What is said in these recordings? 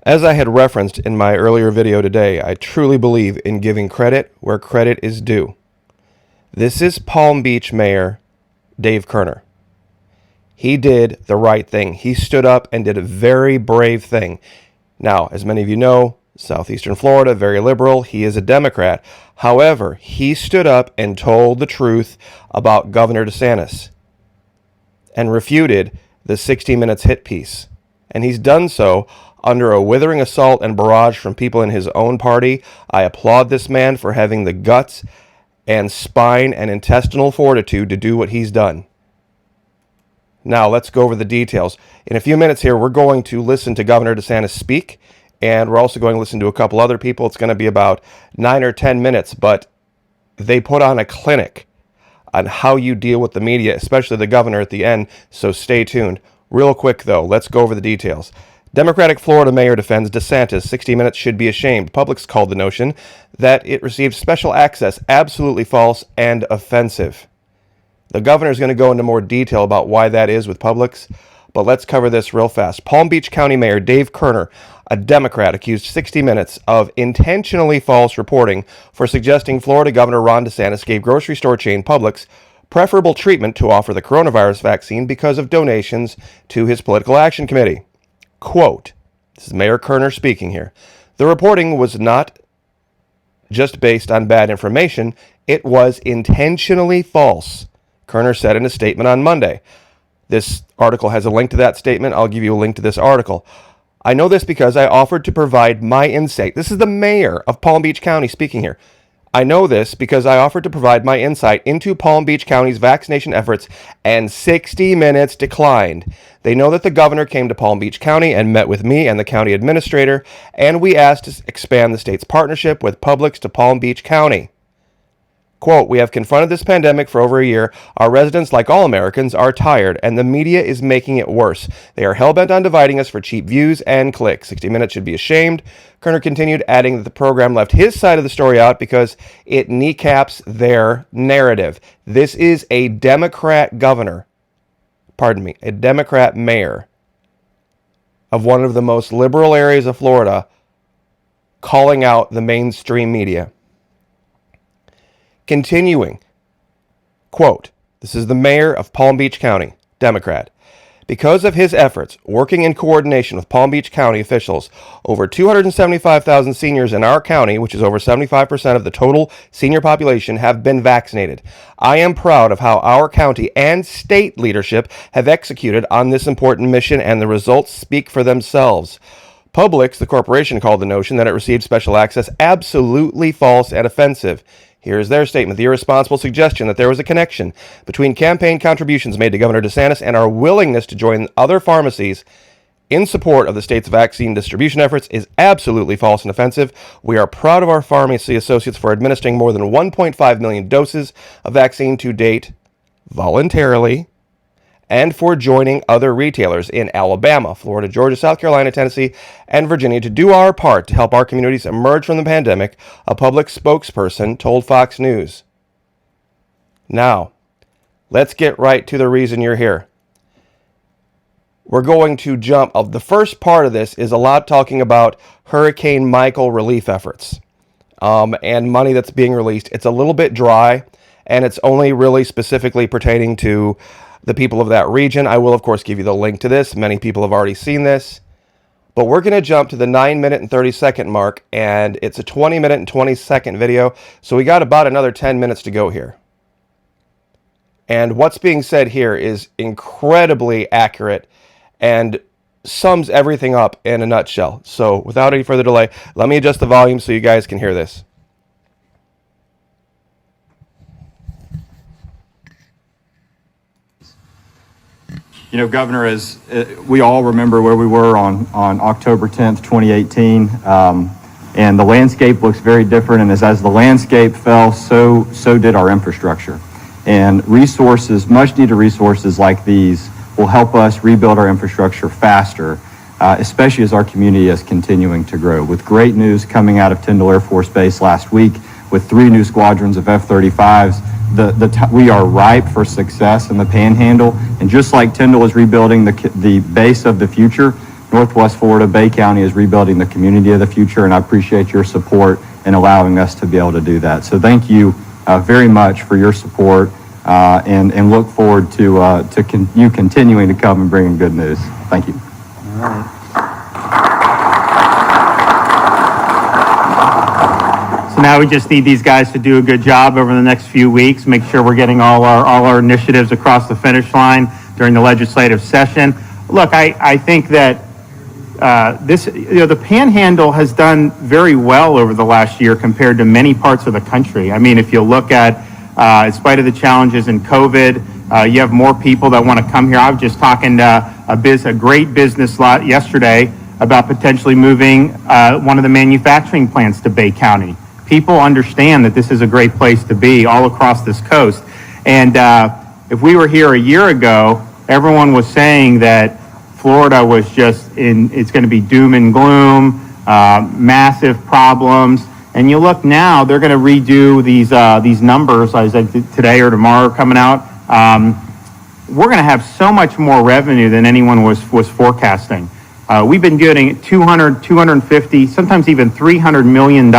As I had referenced in my earlier video today, I truly believe in giving credit where credit is due. This is Palm Beach Mayor Dave Kerner. He did the right thing. He stood up and did a very brave thing. Now, as many of you know, Southeastern Florida, very liberal. He is a Democrat. However, he stood up and told the truth about Governor DeSantis and refuted the 60 Minutes hit piece. And he's done so under a withering assault and barrage from people in his own party. I applaud this man for having the guts and spine and intestinal fortitude to do what he's done. Now, let's go over the details. In a few minutes here, we're going to listen to Governor DeSantis speak, and we're also going to listen to a couple other people. It's going to be about 9 or 10 minutes, but they put on a clinic on how you deal with the media, especially the governor at the end, so stay tuned. Real quick, though, let's go over the details. Democratic Florida mayor defends DeSantis. 60 Minutes should be ashamed. Publix called the notion that it received special access absolutely false and offensive. The governor is going to go into more detail about why that is with Publix, but let's cover this real fast. Palm Beach County Mayor Dave Kerner, a Democrat, accused 60 Minutes of intentionally false reporting for suggesting Florida Governor Ron DeSantis gave grocery store chain Publix preferable treatment to offer the coronavirus vaccine because of donations to his political action committee. Quote, this is Mayor Kerner speaking here. The reporting was not just based on bad information, it was intentionally false, Kerner said in a statement on Monday. This article has a link to that statement. I'll give you a link to this article. I know this because I offered to provide my insight. This is the mayor of Palm Beach County speaking here. I know this because I offered to provide my insight into Palm Beach County's vaccination efforts, and 60 Minutes declined. They know that the governor came to Palm Beach County and met with me and the county administrator, and we asked to expand the state's partnership with Publix to Palm Beach County. Quote, we have confronted this pandemic for over a year. Our residents, like all Americans, are tired, and the media is making it worse. They are hell-bent on dividing us for cheap views and clicks. 60 Minutes should be ashamed. Kerner continued, adding that the program left his side of the story out because it kneecaps their narrative. This is a Democrat governor, a Democrat mayor of one of the most liberal areas of Florida calling out the mainstream media. Continuing, quote, this is the mayor of Palm Beach County, Democrat. Because of his efforts, working in coordination with Palm Beach County officials, over 275,000 seniors in our county, which is over 75% of the total senior population, have been vaccinated. I am proud of how our county and state leadership have executed on this important mission, and the results speak for themselves. Publix, the corporation, called the notion that it received special access absolutely false and offensive. Here's their statement. The irresponsible suggestion that there was a connection between campaign contributions made to Governor DeSantis and our willingness to join other pharmacies in support of the state's vaccine distribution efforts is absolutely false and offensive. We are proud of our pharmacy associates for administering more than 1.5 million doses of vaccine to date voluntarily, and for joining other retailers in Alabama, Florida, Georgia, South Carolina, Tennessee, and Virginia to do our part to help our communities emerge from the pandemic, a public spokesperson told Fox News. Now, let's get right to the reason you're here. We're going to jump. The first part of this is a lot talking about Hurricane Michael relief efforts and money that's being released. It's a little bit dry, and it's only really specifically pertaining to the people of that region. I will, of course, give you the link to this. Many people have already seen this. But we're going to jump to the 9-minute and 30-second mark, and it's a 20-minute and 20-second video. So we got about another 10 minutes to go here. And what's being said here is incredibly accurate and sums everything up in a nutshell. So without any further delay, let me adjust the volume so you guys can hear this. You know, Governor, as we all remember where we were on October 10th, 2018, and the landscape looks very different. And as the landscape fell, so did our infrastructure. And resources, much needed resources like these, will help us rebuild our infrastructure faster, especially as our community is continuing to grow. With great news coming out of Tyndall Air Force Base last week, with 3 new squadrons of F-35s, we are ripe for success in the Panhandle. And just like Tyndall is rebuilding the base of the future, Northwest Florida, Bay County is rebuilding the community of the future, and I appreciate your support in allowing us to be able to do that. So thank you very much for your support, and look forward to you continuing to come and bringing good news. Thank you. All right. So now we just need these guys to do a good job over the next few weeks, make sure we're getting all our initiatives across the finish line during the legislative session. Look, I think that the Panhandle has done very well over the last year compared to many parts of the country. I mean, if you look at, in spite of the challenges in COVID, you have more people that want to come here. I was just talking to a great business lot yesterday about potentially moving one of the manufacturing plants to Bay County. People understand that this is a great place to be all across this coast. And if we were here a year ago, everyone was saying that Florida was it's going to be doom and gloom, massive problems. And you look now, they're going to redo these numbers, I said today or tomorrow coming out. We're going to have so much more revenue than anyone was forecasting. We've been getting 200, 250, sometimes even $300 million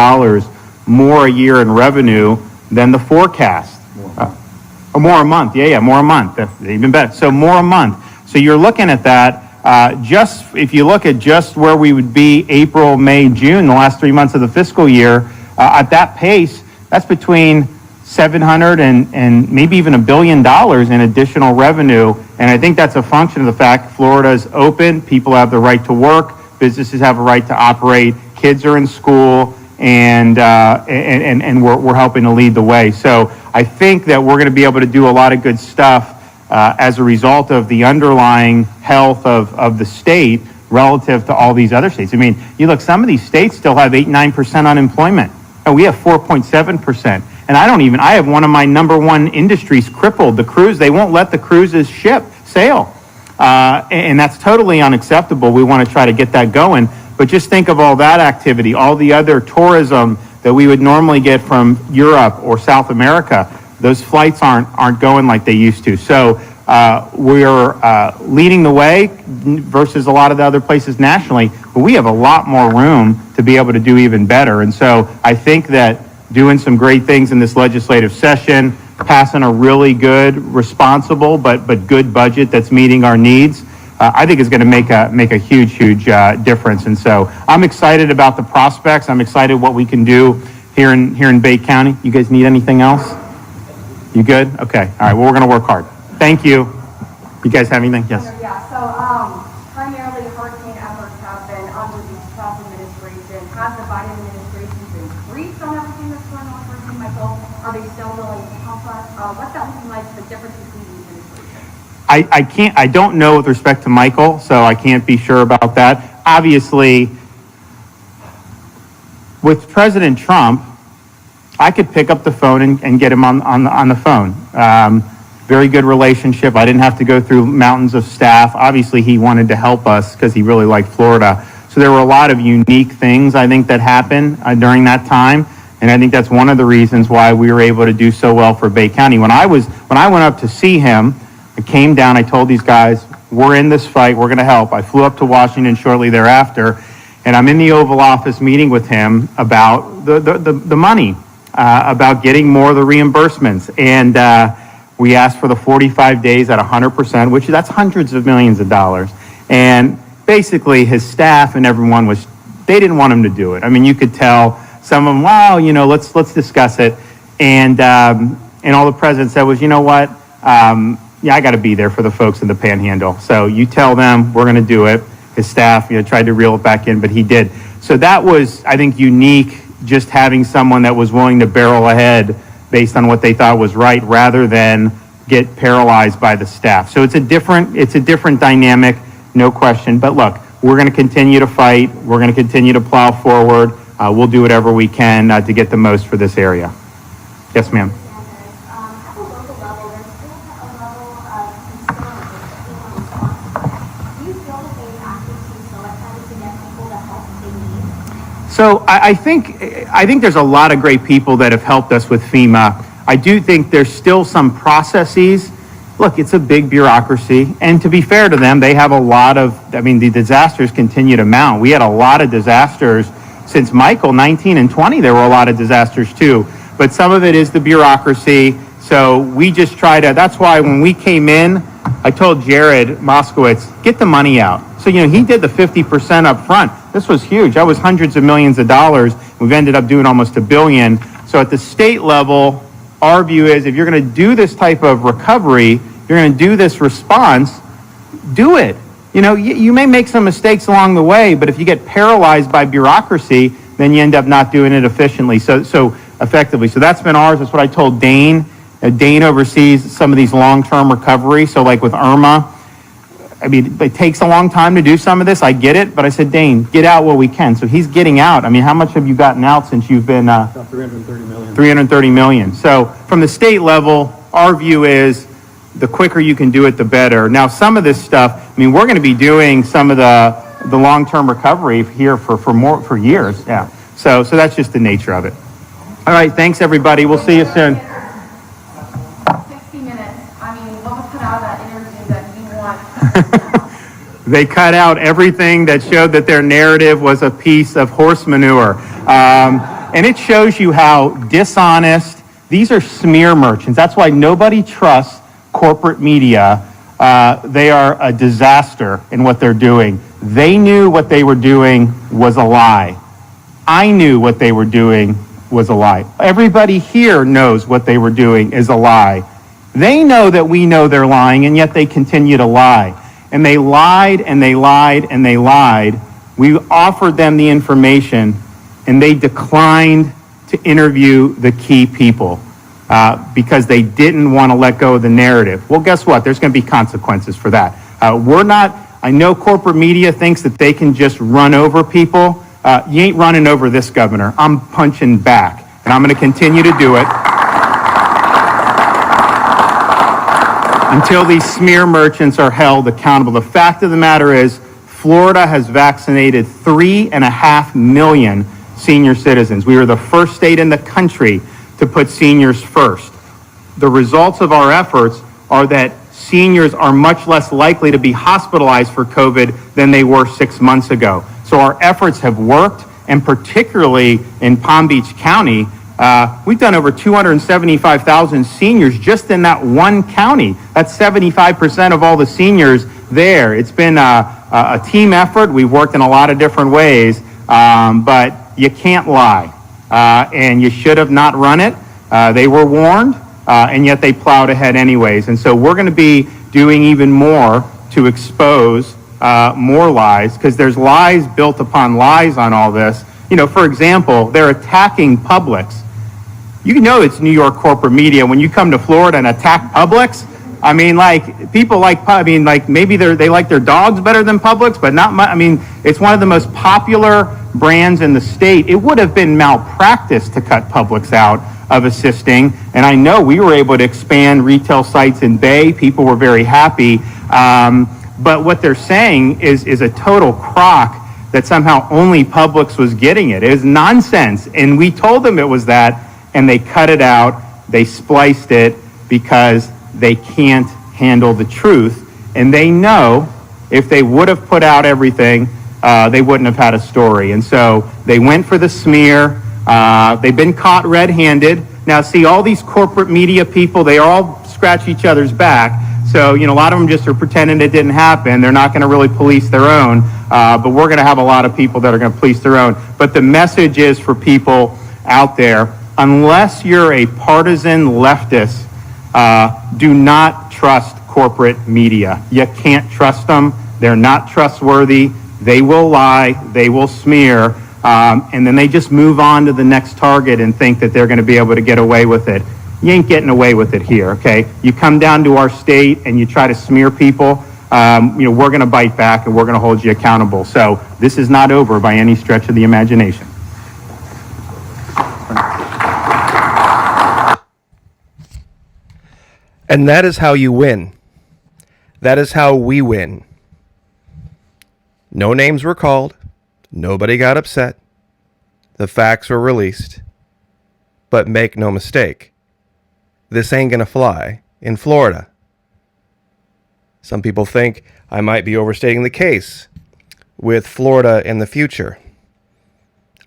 more a year in revenue than the forecast. More a month, more a month, even better. So more a month. So you're looking at that. If you look at just where we would be April, May, June, the last 3 months of the fiscal year, at that pace, that's between 700 and maybe even $1 billion in additional revenue. And I think that's a function of the fact Florida is open, people have the right to work, businesses have a right to operate, kids are in school, and we're helping to lead the way. So I think that we're going to be able to do a lot of good stuff as a result of the underlying health of the state relative to all these other states. I mean, you look, some of these states still have 8-9% unemployment, and we have 4.7%. And I have one of my number one industries crippled, the cruise. They won't let the cruises sail. And that's totally unacceptable. We want to try to get that going. But just think of all that activity, all the other tourism that we would normally get from Europe or South America. Those flights aren't going like they used to. So we're leading the way versus a lot of the other places nationally, but we have a lot more room to be able to do even better. And so I think that doing some great things in this legislative session, passing a really good, responsible, but good budget that's meeting our needs, I think is going to make a huge difference. And so I'm excited about the prospects. I'm excited what we can do here in Bay County. You guys need anything else? You good? Okay. All right. Well, we're going to work hard. Thank you. You guys have anything? Yes. Yeah. So primarily hurricane efforts have been under the Trump administration. Has the Biden administration been briefed on everything that's going on with Hurricane Michael? Are they still willing to help us? What's that looking like? The difference between the administrations? I don't know with respect to Michael, so I can't be sure about that. Obviously, with President Trump, I could pick up the phone and get him on the phone. Very good relationship. I didn't have to go through mountains of staff. Obviously, he wanted to help us because he really liked Florida. So there were a lot of unique things, I think, that happened during that time. And I think that's one of the reasons why we were able to do so well for Bay County. When I went up to see him, I came down, I told these guys, we're in this fight, we're going to help. I flew up to Washington shortly thereafter, and I'm in the Oval Office meeting with him about the money, about getting more of the reimbursements. And we asked for the 45 days at 100%, which that's hundreds of millions of dollars. And basically his staff and everyone they didn't want him to do it. I mean, you could tell some of them, well, let's discuss it. And all the president said was, you know what? Yeah, I got to be there for the folks in the Panhandle. So you tell them we're going to do it. His staff, tried to reel it back in, but he did. So that was, I think, unique, just having someone that was willing to barrel ahead based on what they thought was right, rather than get paralyzed by the staff. So it's a different dynamic, no question. But look, we're going to continue to fight. We're going to continue to plow forward. We'll do whatever we can to get the most for this area. Yes, ma'am. At the local level, there's still a level of concern with responsible. Do you feel that they acted too slow at times to get people the help they need? So I think there's a lot of great people that have helped us with FEMA. I do think there's still some processes look, it's a big bureaucracy, and to be fair to them, they have a lot of, the disasters continue to mount. We had a lot of disasters since Michael, 19 and 20, there were a lot of disasters too. But some of it is the bureaucracy, so we just try to, that's why when we came in, I told Jared Moskowitz, get the money out. So, he did the 50% up front. This was huge. That was hundreds of millions of dollars. We've ended up doing almost $1 billion. So at the state level, our view is if you're going to do this type of recovery, you're going to do this response, do it. You may make some mistakes along the way, but if you get paralyzed by bureaucracy, then you end up not doing it efficiently, so effectively. So that's been ours. That's what I told Dane. Dane oversees some of these long-term recovery. So like with Irma, it takes a long time to do some of this. I get it, but I said, Dane, get out what we can. So he's getting out. How much have you gotten out since you've been? About 330 million. 330 million. So from the state level, our view is the quicker you can do it, the better. Now, some of this stuff, we're going to be doing some of the long-term recovery here for years. Yeah. So that's just the nature of it. All right. Thanks, everybody. We'll see you soon. 60 minutes. What was cut out of that interview that you want? They cut out everything that showed that their narrative was a piece of horse manure. And it shows you how dishonest, these are smear merchants. That's why nobody trusts corporate media. They are a disaster in what they're doing. They knew what they were doing was a lie. I knew what they were doing was a lie. Everybody here knows what they were doing is a lie. They know that we know they're lying, and yet they continue to lie. And they lied, and they lied, and they lied. We offered them the information, and they declined to interview the key people because they didn't want to let go of the narrative. Well, guess what? There's going to be consequences for that. I know corporate media thinks that they can just run over people. You ain't running over this governor. I'm punching back, and I'm going to continue to do it until these smear merchants are held accountable. The fact of the matter is, Florida has vaccinated 3.5 million senior citizens. We were the first state in the country to put seniors first. The results of our efforts are that seniors are much less likely to be hospitalized for COVID than they were 6 months ago. So our efforts have worked, and particularly in Palm Beach County, we've done over 275,000 seniors just in that one county. That's 75% of all the seniors there. It's been a team effort. We've worked in a lot of different ways, but you can't lie. And you should have not run it. They were warned, and yet they plowed ahead anyways. And so we're going to be doing even more to expose more lies, because there's lies built upon lies on all this. For example, they're attacking Publix. It's New York corporate media. When you come to Florida and attack Publix, people maybe they like their dogs better than Publix, but not much. It's one of the most popular brands in the state. It would have been malpractice to cut Publix out of assisting, and I know we were able to expand retail sites in Bay. People were very happy, but what they're saying is a total crock that somehow only Publix was getting it. It is nonsense, and we told them it was that, and they cut it out. They spliced it because they can't handle the truth, and they know if they would have put out everything, they wouldn't have had a story. And so they went for the smear. They've been caught red-handed. Now, see, all these corporate media people, they all scratch each other's back. So, a lot of them just are pretending it didn't happen. They're not going to really police their own, but we're going to have a lot of people that are going to police their own. But the message is for people out there, unless you're a partisan leftist, do not trust corporate media. You can't trust them. They're not trustworthy. They will lie. They will smear. And then they just move on to the next target and think that they're going to be able to get away with it. You ain't getting away with it here, okay? You come down to our state and you try to smear people, we're going to bite back and we're going to hold you accountable. So this is not over by any stretch of the imagination. And that is how you win. That is how we win. No names were called. Nobody got upset. The facts were released. But make no mistake, this ain't gonna fly in Florida. Some people think I might be overstating the case with Florida in the future.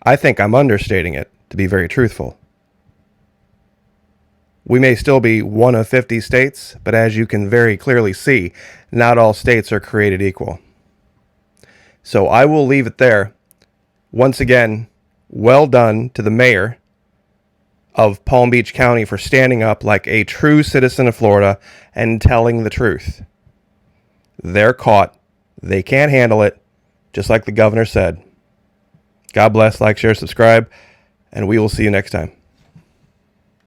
I think I'm understating it, to be very truthful. We may still be one of 50 states, but as you can very clearly see, not all states are created equal. So I will leave it there. Once again, well done to the mayor of Palm Beach County for standing up like a true citizen of Florida and telling the truth. They're caught. They can't handle it, just like the governor said. God bless, like, share, subscribe, and we will see you next time.